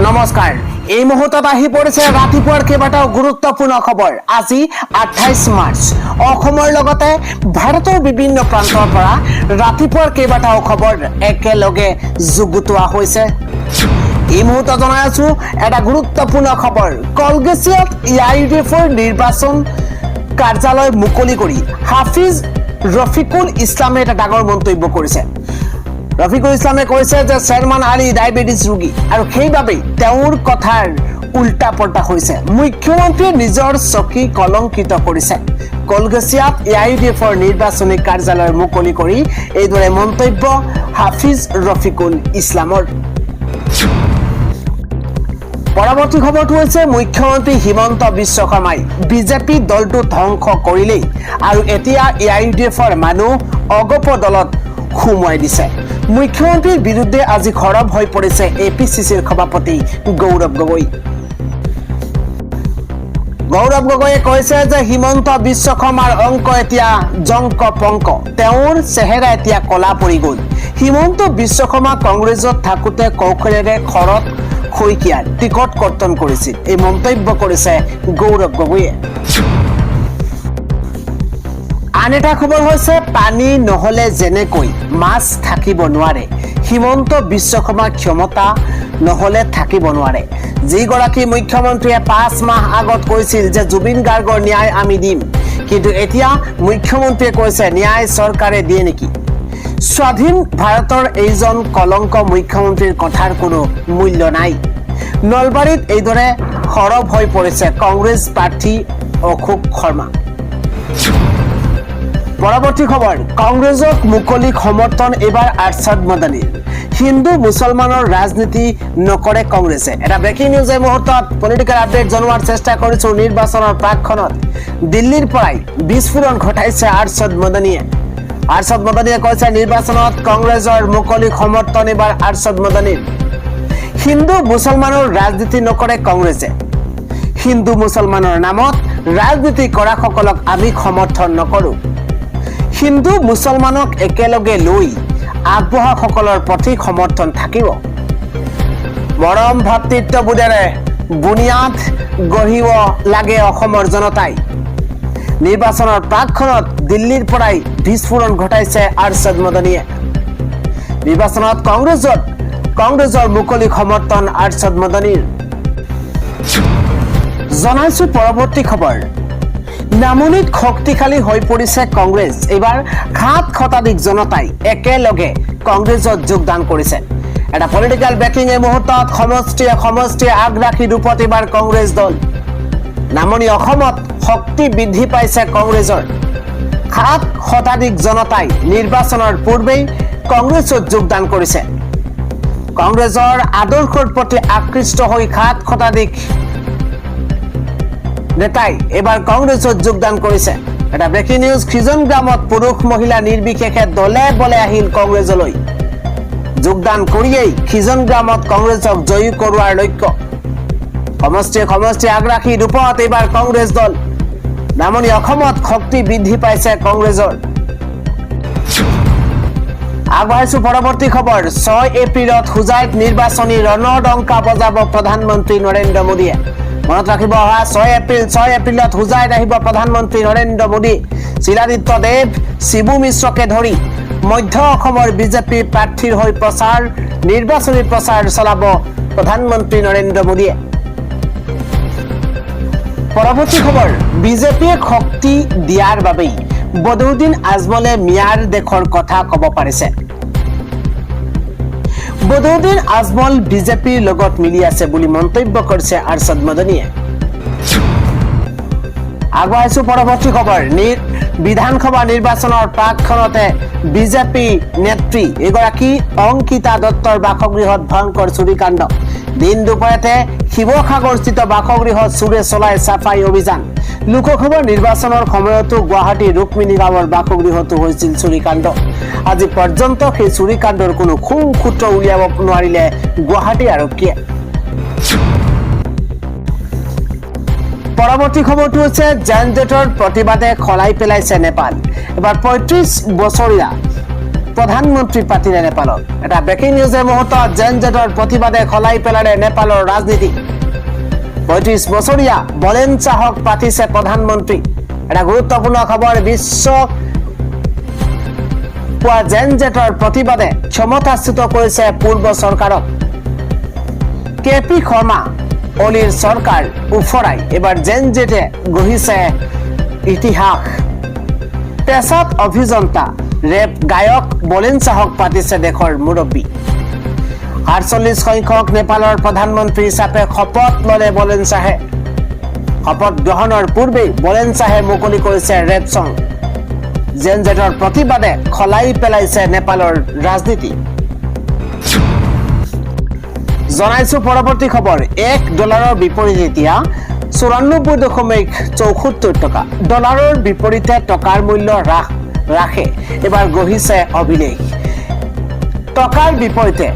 নমস্কাৰ এই মুহূৰ্তত আহি পৰিছে ৰাতিপুৱাৰ কেইবাটাও গুৰুত্বপূৰ্ণ খবৰ। আজি 28 মাৰ্চ অসমৰ লগতে ভাৰতৰ বিভিন্ন প্ৰান্তৰ পৰা ৰাতিপুৱাৰ কেইবাটাও খবৰ একেলগে যুগুতোৱা হৈছে। এই মুহূৰ্তত জনাই আছো এটা গুৰুত্বপূৰ্ণ খবৰ। কলগেছিয়াত ইউডিএফৰ নিৰ্বাচন কাৰ্যালয় মুকলি কৰি হাফিজ ৰফিকুল ইছলামে এটা ডাঙৰ মন্তব্য কৰিছে। ৰফিকুল ইছলামে কৈছে যে চেয়াৰমান আলী ডায়েবেটিছ ৰোগী আৰু সেইবাবেই তেওঁৰ কথাৰ উল্টা পল্টা হৈছে। মুখ্যমন্ত্ৰীয়ে নিজৰ চকী কলংকিত কৰিছে। কলগেছিয়াত ইউডিএফৰ নিৰ্বাচনী কাৰ্যালয় মুকলি কৰি এইদৰে মন্তব্য হাফিজ ৰফিকুল ইছলামৰ। পৰৱৰ্তী খবৰটো হৈছে মুখ্যমন্ত্ৰী হিমন্ত বিশ্ব শৰ্মাই বিজেপি দলটো ধ্বংস কৰিলেই আৰু এতিয়া ইউডিএফৰ মানুহ অগপ দলত সুমুৱাই দিছে। মুখ্যমন্ত্ৰীৰ বিৰুদ্ধে আজি খৰব হৈ পৰিছে এপিচিচিৰ সভাপতি গৌৰৱ গগৈ। গৌৰৱ গগৈয়ে কৈছে যে হিমন্ত বিশ্ব শৰ্মাৰ অংক এতিয়া জংক পংক, তেওঁৰ চেহেৰা এতিয়া কলা পৰি গ'ল। হিমন্ত বিশ্ব শৰ্মা কংগ্ৰেছত থাকোঁতে কৌশলেৰে শৰৎ শইকীয়াৰ টিকট কৰ্তন কৰিছিল, এই মন্তব্য কৰিছে গৌৰৱ গগৈয়ে। আন এটা খবৰ হৈছে পানী নহলে যেনেকৈ মাছ থাকিব নোৱাৰে, হিমন্ত বিশ্ব শৰ্মাৰ ক্ষমতা নহলে থাকিব নোৱাৰে। যিগৰাকী মুখ্যমন্ত্ৰীয়ে 5 মাহ আগত কৈছিল যে জুবিন গাৰ্গৰ ন্যায় আমি দিম, কিন্তু এতিয়া মুখ্যমন্ত্ৰীয়ে কৈছে ন্যায় চৰকাৰে দিয়ে নেকি। স্বাধীন ভাৰতৰ এইজন কলংক মুখ্যমন্ত্ৰীৰ কথাৰ কোনো মূল্য নাই। নলবাৰীত এইদৰে সৰব হৈ পৰিছে কংগ্ৰেছ প্ৰাৰ্থী অশোক শৰ্মা। পৰৱৰ্তী খবৰ, কংগ্ৰেছক মুকলি সমৰ্থন এইবাৰ আৰছাদ মদানীৰ। হিন্দু মুছলমানৰ ৰাজনীতি নকৰে কংগ্ৰেছে। এটা ব্ৰেকিং নিউজ এই মুহূৰ্তত পলিটিকেল আপডেট জনোৱাৰ চেষ্টা কৰিছো। নিৰ্বাচনৰ প্ৰাকখনত দিল্লীৰ পৰাই বিস্ফোৰণ ঘটাইছে আৰছাদ মদানীয়ে। আৰছাদ মদানীয়ে কৈছে নিৰ্বাচনত কংগ্ৰেছৰ মুকলি সমৰ্থন এইবাৰ আৰছাদ মদানীৰ। হিন্দু মুছলমানৰ ৰাজনীতি নকৰে কংগ্ৰেছে। হিন্দু মুছলমানৰ নামত ৰাজনীতি কৰাসকলক আমি সমৰ্থন নকৰো। হিন্দু মুছলমানক একেলগে লৈ আগবঢ়াসকলৰ প্ৰতি সমৰ্থন থাকিব। মৰম ভাতৃত্ববোধেৰে বুনিয়াদ গঢ়িব লাগে অসমৰ জনতাই। নিৰ্বাচনৰ প্ৰাকখনত দিল্লীৰ পৰাই বিস্ফোৰণ ঘটাইছে আৰছাদ মদানীয়ে। নিৰ্বাচনত কংগ্ৰেছৰ মুকলি সমৰ্থন আৰছাদ মদানীৰ। জনাইছো পৰৱৰ্তী খবৰ, নামনিত শক্তিশালী হৈ পৰিছে কংগ্ৰেছ। এইবাৰ 7 শতাধিক জনতাই একেলগে কংগ্ৰেছত যোগদান কৰিছে। এটা পলিটিকেল ব্ৰেকিং এই মুহূৰ্তত সমষ্টিয়ে আগ্ৰাসী ৰূপত এইবাৰ কংগ্ৰেছ দল। নামনি অসমত শক্তি বৃদ্ধি পাইছে কংগ্ৰেছৰ। 7 শতাধিক জনতাই নিৰ্বাচনৰ পূৰ্বেই কংগ্ৰেছত যোগদান কৰিছে। কংগ্ৰেছৰ আদৰ্শৰ প্ৰতি আকৃষ্ট হৈ 7 শতাধিক নেতাই এবাৰ কংগ্ৰেছত যোগদান কৰিছে। এটা ব্ৰেকিং নিউজ, খিজন গ্ৰামত পুৰুষ মহিলা নিৰ্বিশেষে দলে বলে আহিল কংগ্ৰেছলৈ। যোগদান কৰিয়েই খিজন গ্ৰামত কংগ্ৰেছক জয়ী কৰোৱাৰ লক্ষ্য। সমষ্টি আগ্ৰাসী ৰূপত এইবাৰ কংগ্ৰেছ দল। নামনি অসমত শক্তি বৃদ্ধি পাইছে কংগ্ৰেছৰ। আগবাঢ়িছো পৰৱৰ্তী খবৰ, 6 এপ্ৰিলত হোজাইত নিৰ্বাচনী ৰণডংকা বজাব প্ৰধানমন্ত্ৰী নৰেন্দ্ৰ মোদীয়ে। মনত ৰাখিব, অহা 6 এপ্ৰিলত হোজাইত আহিব প্ৰধানমন্ত্ৰী নৰেন্দ্ৰ মোদী। শিলাদিত্য দেৱ, শিবু মিশ্ৰকে ধৰি মধ্য অসমৰ বিজেপি প্ৰাৰ্থীৰ হৈ নিৰ্বাচনী প্ৰচাৰ চলাব প্ৰধানমন্ত্ৰী নৰেন্দ্ৰ মোদীয়ে। পৰৱৰ্তী খবৰ, বিজেপিয়ে শক্তি দিয়াৰ বাবেই বদৰুদ্দিন আজমলে মিয়াৰ দেশৰ কথা ক'ব পাৰিছে। বদৰুদ্দিন আজমল বিজেপিৰ লগত মিলি আছে বুলি মন্তব্য কৰিছে আৰছাদ মদানীয়ে। আগবাঢ়িছো পৰৱৰ্তী খবৰ, বিধানসভা নিৰ্বাচনৰ প্ৰাকখনতে বিজেপি নেত্ৰী এগৰাকী অংকিতা দত্তৰ বাসগৃহত ভয়ংকৰ চুৰিকাণ্ড। দিন দুপৰতে শিৱসাগৰস্থিত বাসগৃহত চোৰে চলাই চাফাই অভিযান। লোকসভা নিৰ্বাচনৰ সময়তো গুৱাহাটীৰ ৰুক্মিণী গাঁৱৰ বাসগৃহতো হৈছিল চুৰিকাণ্ড। আজি পৰ্যন্ত সেই চুৰিকাণ্ডৰ কোনো সূত্ৰ উলিয়াব নোৱাৰিলে গুৱাহাটী আৰক্ষীয়ে। পৰৱৰ্তী খবৰটো হৈছে যান জঁটৰ প্ৰতিবাদে খলাই পেলাইছে নেপাল। এবাৰ 35 বছৰীয়া প্ৰধানমন্ত্ৰী পাতিলে নেপালত এটা ব্ৰেকিং নিউজৰ মুহূৰ্তত জেনজেটৰ প্ৰতিবাদে খলাই পেলালে নেপালৰ ৰাজনীতি ৩৫ বছৰীয়া বলেন চাহক পাতিছে প্ৰধানমন্ত্ৰী এটা গুৰুত্বপূৰ্ণ খবৰ বিশ্ব পোৱা জেনজেটৰ প্ৰতিবাদে ক্ষমতাচ্যুত কৰিছে পূৰ্ব চৰকাৰক কেপি শৰ্মা অলিৰ চৰকাৰ উফৰাই এবাৰ জেনজেটে গঢ়িছে ইতিহাস পেছাত অভিযন্তা ৰেপ গায়ক বলেন চাহক পাতিছে দেশৰ মুৰব্বী ৪৮ সংখ্যক নেপালৰ প্ৰধানমন্ত্ৰী হিচাপে শপত ল'লে বলেন চাহে শপত গ্ৰহণৰ পূৰ্বেই বলেন চাহে মুকলি কৰিছে ৰেপ সং জেনজেটৰ প্ৰতিবাদে খলাই পেলাইছে নেপালৰ ৰাজনীতি জনাইছো পৰৱৰ্তী খবৰ $1 বিপৰীতে এতিয়া ৯৪.৭৪ টকা ডলাৰৰ বিপৰীতে টকাৰ মূল্য ৰাখে এবাৰ গঢ়িছে অভিলেখ টকাৰ বিপৰীতে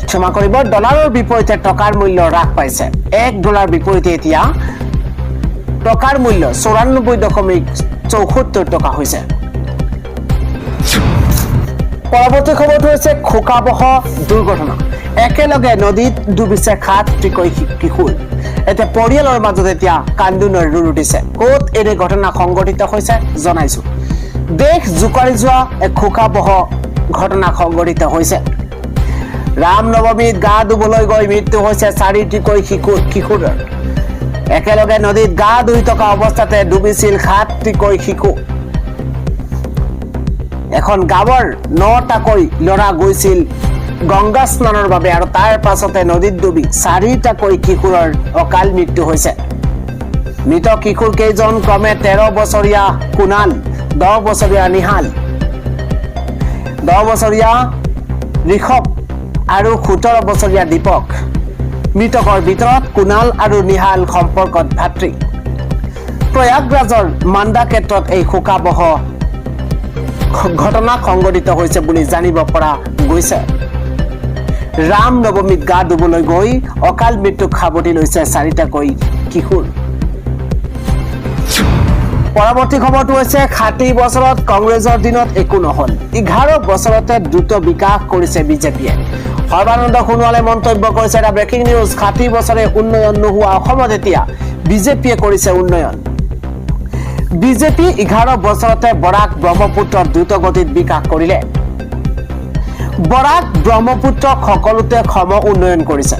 ক্ষমা কৰিব ডলাৰৰ বিপৰীতে টকাৰ মূল্য হ্ৰাস পাইছে $1 বিপৰীতে এতিয়া টকাৰ মূল্য ৯৪.৭৪ টকা হৈছে পৰৱৰ্তী খবৰটো হৈছে খোকাবহ দুৰ্ঘটনা একেলগে নদীত ডুবিছে ৭টিকৈ কিশোৰ এতিয়া পৰিয়ালৰ মাজত এতিয়া কান্দোনৰ ৰূপ উঠিছে ক'ত এনে ঘটনা সংঘটিত হৈছে জনাইছো দেশ জোকাৰি যোৱা এক খোকাবহ ঘটনা সংঘটিত হৈছে ৰাম নৱমীত গা ধুবলৈ গৈ মৃত্যু হৈছে ৪টিকৈ কিশোৰৰ একেলগে নদীত গা ধুই থকা অৱস্থাতে ডুবিছিল ৭টিকৈ শিশু এখন গাঁৱৰ ৯টাকৈ ল'ৰা গৈছিল গংগা স্নানৰ বাবে আৰু তাৰ পাছতে নদীত ডুবি ৪টাকৈ কিশোৰৰ অকাল মৃত্যু হৈছে মৃত কিশোৰ কেইজন ক্ৰমে ১৩ বছৰীয়া কুনাল ১০ বছৰীয়া নিহাল ১০ বছৰীয়া ঋষভ আৰু ১৭ বছৰীয়া দীপক মৃতকৰ ভিতৰত কুনাল আৰু নিহাল সম্পৰ্কত ভাতৃ প্ৰয়াগৰাজৰ মাণ্ডা ক্ষেত্ৰত এই শোকাবহ ঘটনা সংঘটিত হৈছে বুলি জানিব পৰা গৈছে ৰাম নৱমীত গা ধুবলৈ গৈ অকাল মৃত্যুক সাৱটি লৈছে ৪টাকৈ কিশোৰ পৰৱৰ্তী খবৰটো হৈছে ৬০ বছৰত কংগ্ৰেছৰ দিনত একো নহল ১১ বছৰতে দ্ৰুত বিকাশ কৰিছে বিজেপিয়ে সৰ্বানন্দ সোণোৱালে মন্তব্য কৰিছে এটা ব্ৰেকিং নিউজ ৬০ বছৰে উন্নয়ন নোহোৱা অসমত এতিয়া বিজেপিয়ে কৰিছে উন্নয়ন বিজেপি ১১ বছৰতে বৰাক ব্ৰহ্মপুত্ৰৰ দ্ৰুতগতিত বিকাশ কৰিলে বৰাক ব্ৰহ্মপুত্ৰক সকলোতে সম উন্নয়ন কৰিছে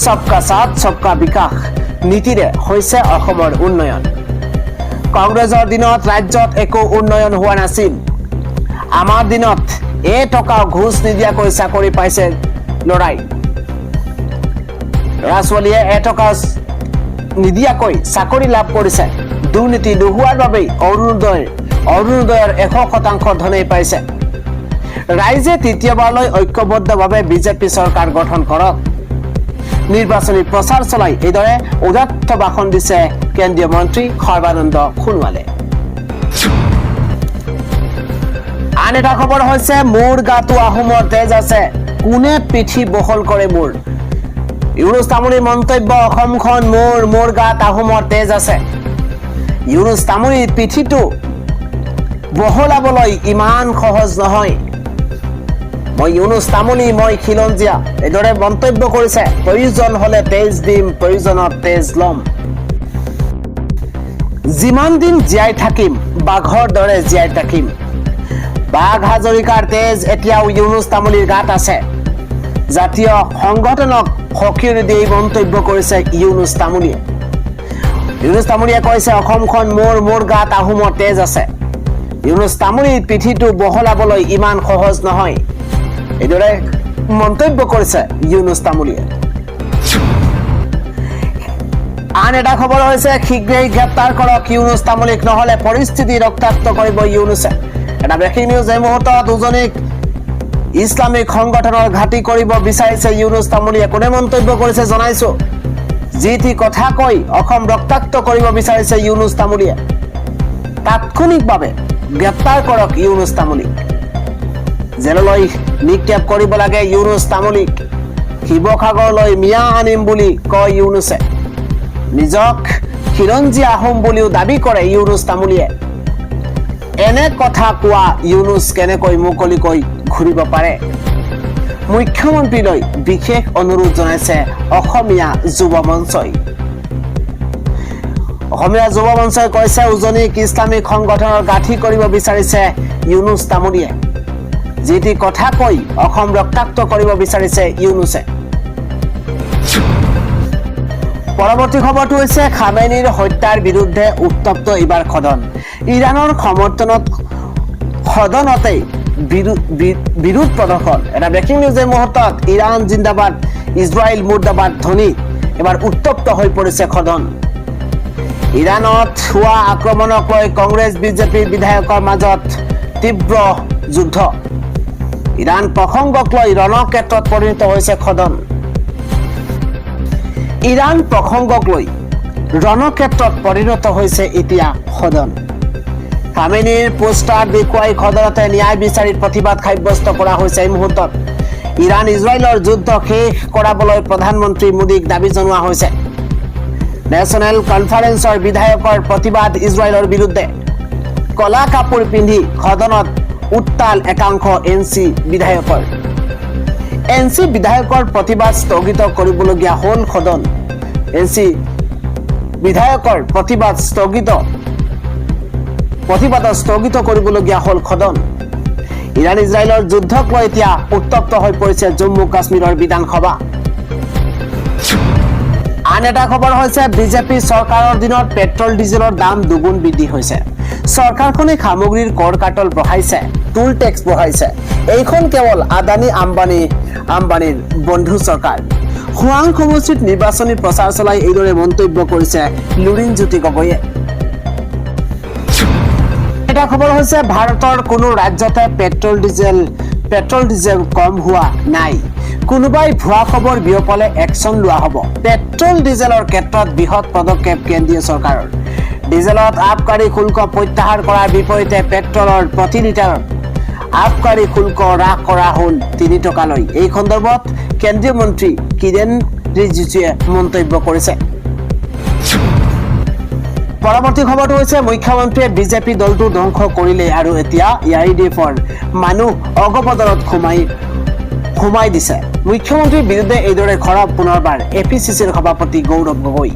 সবকা সাথ সবকা বিকাশ নীতিৰে হৈছে অসমৰ উন্নয়ন কংগ্ৰেছৰ দিনত ৰাজ্যত একো উন্নয়ন হোৱা নাছিল আমাৰ দিনত টকা ঘুষ নিদিয়াকৈ চাকৰি পাইছে লৰাই ল'ৰা-ছোৱালীয়ে টকা নিদিয়াকৈ চাকৰি লাভ কৰিছে দুৰ্নীতি নোহোৱাৰ বাবেই অৰুণোদয়ৰ ১০০% ধনেই পাইছে ৰাইজে তৃতীয়বাৰলৈ ঐক্যবদ্ধভাৱে বিজেপি চৰকাৰ গঠন কৰক নিৰ্বাচনী প্ৰচাৰ চলাই এইদৰে উদাত্ত ভাষণ দিছে কেন্দ্ৰীয় মন্ত্ৰী সৰ্বানন্দ সোণোৱালে আন এটা খবৰ হৈছে মোৰ গাতো আহোমৰ তেজ আছে কোনে পিঠি বহল কৰে মোৰ ইউনুছ তামুলীৰ মন্তব্য অসমখন মোৰ গাত আহোমৰ তেজ আছে ইউনুছ তামুলীৰ পিঠিটো বহলাবলৈ ইমান সহজ নহয় মই ইউনুছ তামুলী মই খিলঞ্জীয়া এইদৰে মন্তব্য কৰিছে প্ৰয়োজন হলে তেজ দিম প্ৰয়োজনত তেজ লম যিমান দিন জীয়াই থাকিম বাঘৰ দৰে জীয়াই থাকিম বাঘ হাজৰিকাৰ তেজ এতিয়াও ইউনুছ তামুলীৰ গাত আছে জাতীয় সংগঠনক সকিয়নি দি মন্তব্য কৰিছে ইউনুছ তামুলীয়ে কৈছে অসমখন মোৰ গাত আহোমৰ তেজ আছে ইউনুছ তামুলীৰ পিঠিটো বহলাবলৈ ইমান সহজ নহয় এইদৰে মন্তব্য কৰিছে ইউনুছ তামুলীয়ে আন এটা খবৰ হৈছে শীঘ্ৰেই গ্ৰেপ্তাৰ কৰক ইউনুছ তামুলীক নহলে পৰিস্থিতি ৰক্তাক্ত কৰিব ইউনুছে এটা ব্ৰেকিং নিউজ এই মুহূৰ্তত উজনিক ইছলামিক সংগঠনৰ ঘাটি কৰিব বিচাৰিছে ইউনুছ তামুলীয়ে কোনে মন্তব্য কৰিছে জনাইছো যিটি কথা কৈ অসম ৰক্তাক্ত কৰিব বিচাৰিছে ইউনুছ তামুলীয়ে তাৎক্ষণিকভাৱে গ্ৰেপ্তাৰ কৰক ইউনুছ তামুলীক জেললৈ নিক্ষেপ কৰিব লাগে ইউনুছ তামুলীক শিৱসাগৰলৈ মিয়া আনিম বুলি কয় ইউনুছে নিজক খিলঞ্জীয়া আহোম বুলিও দাবী কৰে ইউনুছ তামুলীয়ে এনে কথা কোৱা ইউনুছ কেনেকৈ মুকলিকৈ ঘূৰিব পাৰে মুখ্যমন্ত্ৰীলৈ বিশেষ অনুৰোধ জনাইছে অসমীয়া যুৱ মঞ্চই অসমীয়া যুৱ মঞ্চই কৈছে উজনিক ইছলামিক সংগঠনৰ গাঁঠি কৰিব বিচাৰিছে ইউনুছ তামুলীয়ে যিটি কথা কৈ অসম ৰক্তাক্ত কৰিব বিচাৰিছে ইউনুছে পৰৱৰ্তী খবৰটো হৈছে খামেনিৰ হত্যাৰ বিৰুদ্ধে উত্তপ্ত এইবাৰ সদন ইৰাণৰ সমৰ্থনত সদনতেই বিৰোধ প্ৰদৰ্শন এটা ব্ৰেকিং নিউজ এই মুহূৰ্তত ইৰাণ জিন্দাবাদ ইজৰাইল মুৰ্দাবাদ ধ্বনি এবাৰ উত্তপ্ত হৈ পৰিছে সদন ইৰাণত হোৱা আক্ৰমণক লৈ কংগ্ৰেছ বিজেপি বিধায়কৰ মাজত তীব্ৰ যুদ্ধ ইৰাণ প্ৰসংগক লৈ ৰণক্ষেত্ৰত পৰিণত হৈছে সদন ইৰাণ প্ৰসংগক লৈ ৰণক্ষেত্ৰত পৰিণত হৈছে এতিয়া সদন খামেনিৰ পোষ্টাৰ দেখুৱাই সদনতে ন্যায় বিচাৰি প্ৰতিবাদ সাব্যস্ত কৰা হৈছে এই মুহূৰ্তত ইৰাণ ইজৰাইলৰ যুদ্ধ শেষ কৰাবলৈ প্ৰধানমন্ত্ৰী মোদীক দাবী জনোৱা হৈছে নেশ্যনেল কনফাৰেন্সৰ বিধায়কৰ প্ৰতিবাদ ইজৰাইলৰ বিৰুদ্ধে কলা কাপোৰ পিন্ধি সদনত উত্তাল একাংশ এনচি বিধায়কৰ প্ৰতিবাদ স্থগিত কৰিবলগীয়া হ'ল সদন এনচি বিধায়কৰ প্ৰতিবাদ স্থগিত কৰিবলগীয়া হ'ল সদন ইৰাণ ইজৰাইলৰ যুদ্ধক লৈ এতিয়া উত্তপ্ত হৈ পৰিছে জম্মু কাশ্মীৰৰ বিধানসভা আন এটা খবৰ হৈছে বিজেপি চৰকাৰৰ দিনত পেট্ৰল ডিজেলৰ দাম দুগুণ বৃদ্ধি হৈছে চৰকাৰখনে সামগ্ৰীৰ কৰ কাটল বঢ়াইছে টুল টেক্স বঢ়াইছে এইখন কেৱল আদানী আম্বানীৰ বন্ধু চৰকাৰ হুৱাং সমষ্টিত নিৰ্বাচনী প্ৰচাৰ চলাই এইদৰে মন্তব্য কৰিছে লুৰিণজ্যোতি গগৈয়ে এটা খবৰ হৈছে ভাৰতৰ কোনো ৰাজ্যতে পেট্ৰল ডিজেল কম হোৱা নাই কোনোবাই ভুৱা খবৰ বিয়পালে একশন লোৱা হ'ব পেট্ৰল ডিজেলৰ ক্ষেত্ৰত বৃহৎ পদক্ষেপ কেন্দ্ৰীয় চৰকাৰৰ ডিজেলত আবকাৰী শুল্ক প্ৰত্যাহাৰ কৰাৰ বিপৰীতে পেট্ৰলৰ প্ৰতি লিটাৰত আবকাৰী শুল্ক হ্ৰাস কৰা হ'ল 3 টকালৈ এই সন্দৰ্ভত কেন্দ্ৰীয় মন্ত্ৰী কিৰেণ ৰিজিজুৱে মন্তব্য কৰিছে পৰৱৰ্তী খবৰটো হৈছে মুখ্যমন্ত্ৰীয়ে বিজেপি দলটো ধ্বংস কৰিলে আৰু এতিয়া ইয়াইডিএফৰ মানুহ অগপদৰত সোমাই দিছে মুখ্যমন্ত্ৰীৰ বিৰুদ্ধে এইদৰে খৰব পুনৰবাৰ এপিচিচিৰ সভাপতি গৌৰৱ গগৈ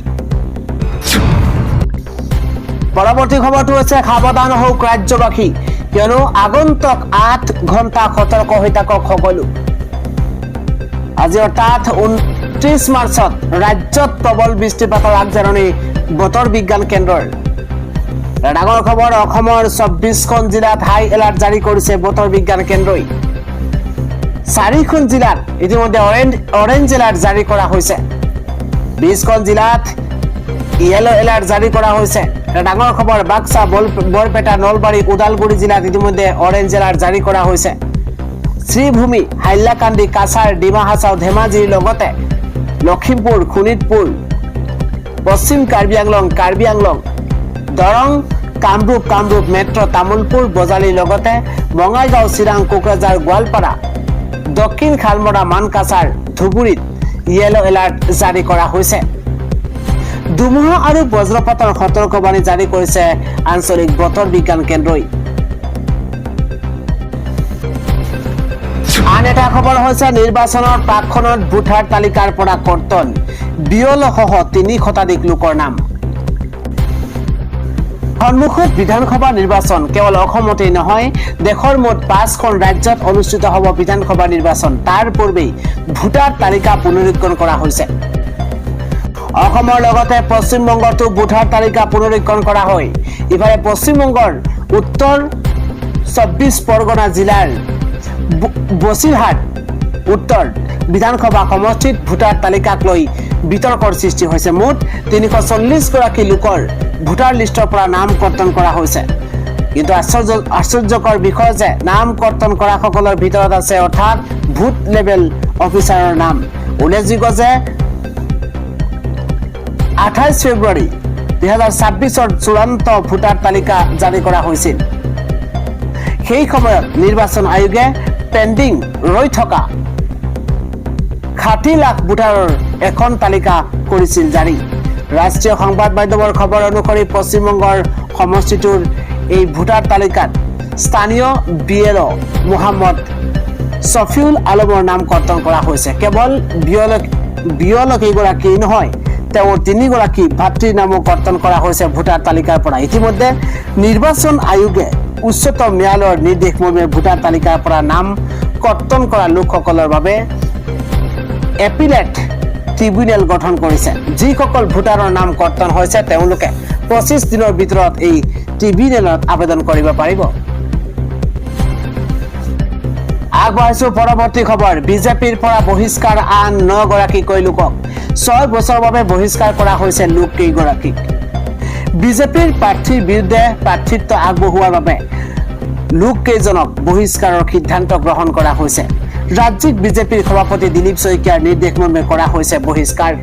পৰৱৰ্তী খবৰটো হৈছে সাৱধান হওক ৰাজ্যবাসী কিয়নো আগন্তুক 8 ঘণ্টা সতৰ্ক হৈ থাকক সকলো আজি অৰ্থাৎ 29 মাৰ্চত ৰাজ্যত প্ৰবল বৃষ্টিপাতৰ আগজাননী বতৰ বিজ্ঞান কেন্দ্ৰৰ ডাঙৰ খবৰ অসমৰ 24খন জিলাত হাই এলাৰ্ট জাৰি কৰিছে বতৰ বিজ্ঞান কেন্দ্ৰই 4খন জিলাত ইতিমধ্যে অৰেঞ্জ এলাৰ্ট জাৰি কৰা হৈছে 20খন জিলাত ইয়েলো এলাৰ্ট জাৰি কৰা হৈছে ডাঙৰ খবৰ বাক্সা বৰপেটা নলবাৰী ওদালগুৰি জিলাত ইতিমধ্যে অৰেঞ্জ এলাৰ্ট জাৰি কৰা হৈছে শ্ৰীভূমি হাইলাকান্দি কাছাৰ ডিমা হাছাও ধেমাজিৰ লগতে লখিমপুৰ শোণিতপুৰ পশ্চিম কাৰ্বি আংলং দৰং কামৰূপ মেট্ৰ তামুলপুৰ বজালিৰ লগতে বঙাইগাঁও চিৰাং কোকৰাঝাৰ গোৱালপাৰা দক্ষিণ খালমৰা মানকাছাৰ ধুবুৰীত ইয়েলো এলাৰ্ট জাৰি কৰা হৈছে ধুমুহা আৰু বজ্ৰপাতৰ সতৰ্কবাণী জাৰি কৰিছে আঞ্চলিক বতৰ বিজ্ঞান কেন্দ্ৰই আন এটা খবৰ হৈছে নিৰ্বাচনৰ প্ৰাকখনত ভোটাৰ তালিকাৰ পৰা কৰ্তন বিয়লসহ 3 শতাধিক লোকৰ নাম সন্মুখত বিধানসভা নিৰ্বাচন কেৱল অসমতেই নহয় দেশৰ মুঠ 5খন ৰাজ্যত অনুষ্ঠিত হ'ব বিধানসভা নিৰ্বাচন তাৰ পূৰ্বেই ভোটাৰ তালিকা পুনৰীক্ষণ কৰা হৈছে অসমৰ লগতে পশ্চিমবংগতো ভোটাৰ তালিকা পুনৰীক্ষণ কৰা হয় ইফালে পশ্চিমবংগৰ উত্তৰ 24 পৰগনা জিলাৰ বসিৰহাট উত্তৰ বিধানসভা সমষ্টিত ভোটাৰ তালিকাক লৈ বিতৰ্কৰ সৃষ্টি হৈছে মুঠ 340 গৰাকী লোকৰ ভোটাৰ লিষ্টৰ পৰা নাম কৰ্তন কৰা হৈছে কিন্তু আশ্চৰ্যকৰ বিষয় যে নাম কৰ্তন কৰা সকলৰ ভিতৰত আছে অৰ্থাৎ বুথ লেভেল অফিচাৰৰ নাম উল্লেখযোগ্য যে 28 ফেব্ৰুৱাৰী 2026 চূড়ান্ত ভোটাৰ তালিকা জাৰি কৰা হৈছিল সেই সময়ত নিৰ্বাচন আয়োগে পেন্ডিং ৰৈ থকা 60 লাখ ভোটাৰৰ এখন তালিকা কৰিছিল জাৰি ৰাষ্ট্ৰীয় সংবাদ মাধ্যমৰ খবৰ অনুসৰি পশ্চিমবংগৰ সমষ্টিটোৰ এই ভোটাৰ তালিকাত স্থানীয় বিএলঅ মোহাম্মদ শফিউল আলমৰ নাম কৰ্তন কৰা হৈছে। কেৱল বিএলঅ কেইগৰাকী নহয়, তেওঁৰ 3 গৰাকী ভাতৃৰ নামো কৰ্তন কৰা হৈছে ভোটাৰ তালিকাৰ পৰা। ইতিমধ্যে নিৰ্বাচন আয়োগে উচ্চতম ন্যায়ালয়ৰ নিৰ্দেশ মৰ্মে ভোটাৰ তালিকাৰ পৰা নাম কৰ্তন কৰা লোকসকলৰ বাবে এপিলেট ট্ৰিবিউনেল গঠন কৰিছে। যিসকল ভোটাৰৰ নাম কৰ্তন হৈছে তেওঁলোকে 25 দিনৰ ভিতৰত এই ট্ৰিবিউনেলত আবেদন কৰিব পাৰিব। আগবাঢ়িছো পৰৱৰ্তী খবৰ। বিজেপিৰ পৰা বহিষ্কাৰ আন 9 গৰাকীকৈ লোকক। 6 বছৰৰ বাবে বহিষ্কাৰ কৰা হৈছে লোক কেইগৰাকীক। বিজেপিৰ প্ৰাৰ্থীৰ বিৰুদ্ধে প্ৰাৰ্থিত্ব আগবঢ়োৱাৰ বাবে লোক কেইজনক বহিষ্কাৰৰ সিদ্ধান্ত গ্ৰহণ কৰা হৈছে। ৰাজ্যিক বিজেপিৰ সভাপতি দিলীপ শইকীয়াৰ নিৰ্দেশ মৰ্মে কৰা হৈছে বহিষ্কাৰ।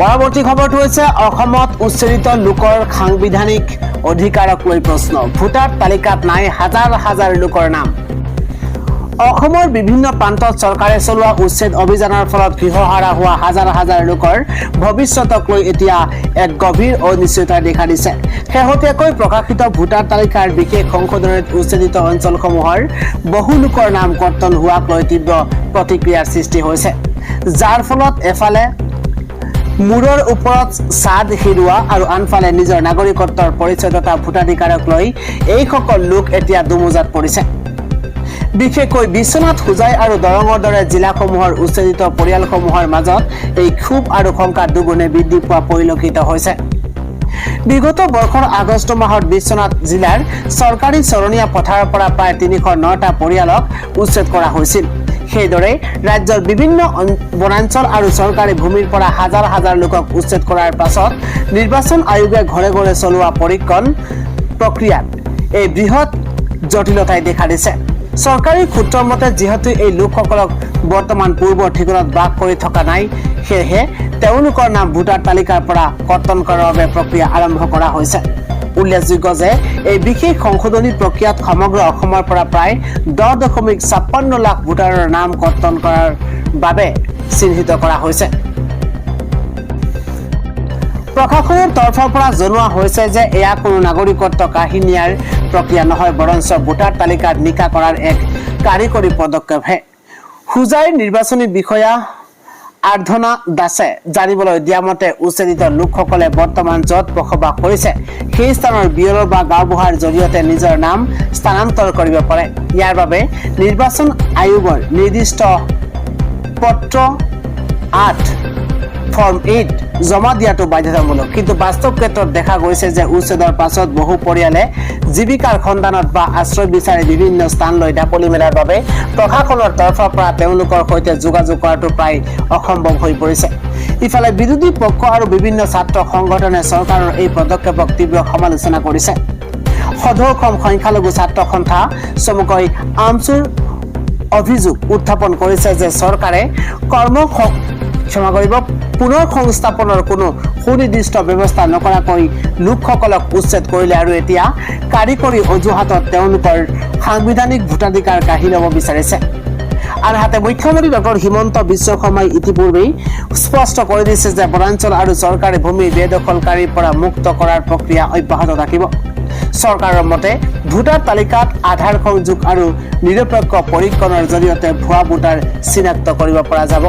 পৰৱৰ্তী খবৰটো হৈছে অসমত উচ্ছেদিত লোকৰ সাংবিধানিক অধিকাৰক লৈ প্ৰশ্ন। ভোটাৰ তালিকাত নাই হাজাৰ হাজাৰ লোকৰ নাম। অসমৰ বিভিন্ন প্ৰান্তত চৰকাৰে চলোৱা উচ্ছেদ অভিযানৰ ফলত গৃহহাৰা হোৱা হাজাৰ হাজাৰ লোকৰ ভৱিষ্যতক লৈ এতিয়া এক গভীৰ অনিশ্চয়তা দেখা দিছে। শেহতীয়াকৈ প্ৰকাশিত ভোটাৰ তালিকাৰ বিশেষ সংশোধনীত উচ্ছেদিত অঞ্চলসমূহৰ বহু লোকৰ নাম কৰ্তন হোৱাক লৈ তীব্ৰ প্ৰতিক্ৰিয়াৰ সৃষ্টি হৈছে, যাৰ ফলত এফালে মূৰৰ ওপৰত ছাদ হেৰুওৱা আৰু আনফালে নিজৰ নাগৰিকত্বৰ পৰিচয় তথা ভোটাধিকাৰক লৈ এইসকল লোক এতিয়া দুমোজাত পৰিছে। বিশেষকৈ বিশ্বনাথ, হোজাই আৰু দৰঙৰ দৰে জিলাসমূহৰ উচ্ছেদিত পৰিয়ালসমূহৰ মাজত এই ক্ষোভ আৰু শংকা দুগুণে বৃদ্ধি পোৱা পৰিলক্ষিত হৈছে। বিগত বৰ্ষৰ আগষ্ট মাহত বিশ্বনাথ জিলাৰ চৰকাৰী চৰণীয়া পথাৰৰ পৰা প্ৰায় 309টা পৰিয়ালক উচ্ছেদ কৰা হৈছিল। সেইদৰে ৰাজ্যৰ বিভিন্ন বনাঞ্চল আৰু চৰকাৰী ভূমিৰ পৰা হাজাৰ হাজাৰ লোকক উচ্ছেদ কৰাৰ পাছত নিৰ্বাচন আয়োগে ঘৰে ঘৰে চলোৱা পৰীক্ষণ প্ৰক্ৰিয়াত এই বৃহৎ জটিলতাই দেখা দিছে। চৰকাৰী সূত্ৰৰ মতে যিহেতু এই লোকসকলক বৰ্তমান পূৰ্বৰ ঠিকনাত বাস কৰি থকা নাই, সেয়েহে তেওঁলোকৰ নাম ভোটাৰ তালিকাৰ পৰা কৰ্তন কৰাৰ বাবে প্ৰক্ৰিয়া আৰম্ভ কৰা হৈছে। উল্লেখযোগ্য যে এই বিশেষ সংশোধনী প্ৰক্ৰিয়াত সমগ্ৰ অসমৰ পৰা প্ৰায় 10.56 লাখ ভোটাৰৰ নাম কৰ্তন কৰাৰ বাবে চিহ্নিত কৰা হৈছে। প্ৰশাসনৰ তৰফৰ পৰা জনোৱা হৈছে যে এয়া কোনো নাগৰিকত্ব কাঢ়ি নিয়াৰ প্ৰক্ৰিয়া নহয়, বৰঞ্চ ভোটাৰ তালিকাত নিকা কৰাৰ এক কাৰিকৰী পদক্ষেপহে। হোজাইৰ নিৰ্বাচনী বিষয়া আৰাধনা দাসে জানিবলৈ দিয়া মতে উচ্ছেদিত লোকসকলে বৰ্তমান য'ত বসবাস কৰিছে সেই স্থানৰ বিএলঅ বা গাঁওবুঢ়াৰ জৰিয়তে নিজৰ নাম স্থানান্তৰ কৰিব পাৰে। ইয়াৰ বাবে নিৰ্বাচন আয়োগৰ নিৰ্দিষ্ট পত্ৰ 8 ফৰ্ম 8 জমা দিয়াটো বাধ্যতামূলক। কিন্তু বাস্তৱ ক্ষেত্ৰত দেখা গৈছে যে উচ্ছেদৰ পাছত বহু পৰিয়ালে জীৱিকাৰ সন্ধানত বা আশ্ৰয় বিচাৰি বিভিন্ন স্থানলৈ ঢাপলি মেলাৰ বাবে প্ৰশাসনৰ তৰফৰ পৰা তেওঁলোকৰ সৈতে যোগাযোগ কৰাটো প্ৰায় অসম্ভৱ হৈ পৰিছে। ইফালে বিৰোধী পক্ষ আৰু বিভিন্ন ছাত্ৰ সংগঠনে চৰকাৰৰ এই পদক্ষেপক তীব্ৰ সমালোচনা কৰিছে। সদৌ অসম সংখ্যালঘু ছাত্ৰ সন্থা চমুকৈ আমছুৰ অভিযোগ উত্থাপন কৰিছে যে চৰকাৰে পুনৰ সংস্থাপনৰ কোনো সুনিৰ্দিষ্ট ব্যৱস্থা নকৰাকৈ লোকসকলক উচ্ছেদ কৰিলে আৰু এতিয়া কাৰিকৰী অজুহাতত তেওঁলোকৰ সাংবিধানিক ভোটাধিকাৰ কাঢ়ি ল'ব বিচাৰিছে। আনহাতে মুখ্যমন্ত্ৰী ডক্টৰ হিমন্ত বিশ্ব শৰ্মাই ইতিপূৰ্বেই স্পষ্ট কৰি দিছে যে বনাঞ্চল আৰু চৰকাৰী ভূমি বেদখলকাৰীৰ পৰা মুক্ত কৰাৰ প্ৰক্ৰিয়া অব্যাহত থাকিব। চৰকাৰৰ মতে ভোটাৰ তালিকাত আধাৰ সংযোগ আৰু নিৰপেক্ষ পৰীক্ষণৰ জৰিয়তে ভুৱা ভোটাৰ চিনাক্ত কৰিব পৰা যাব।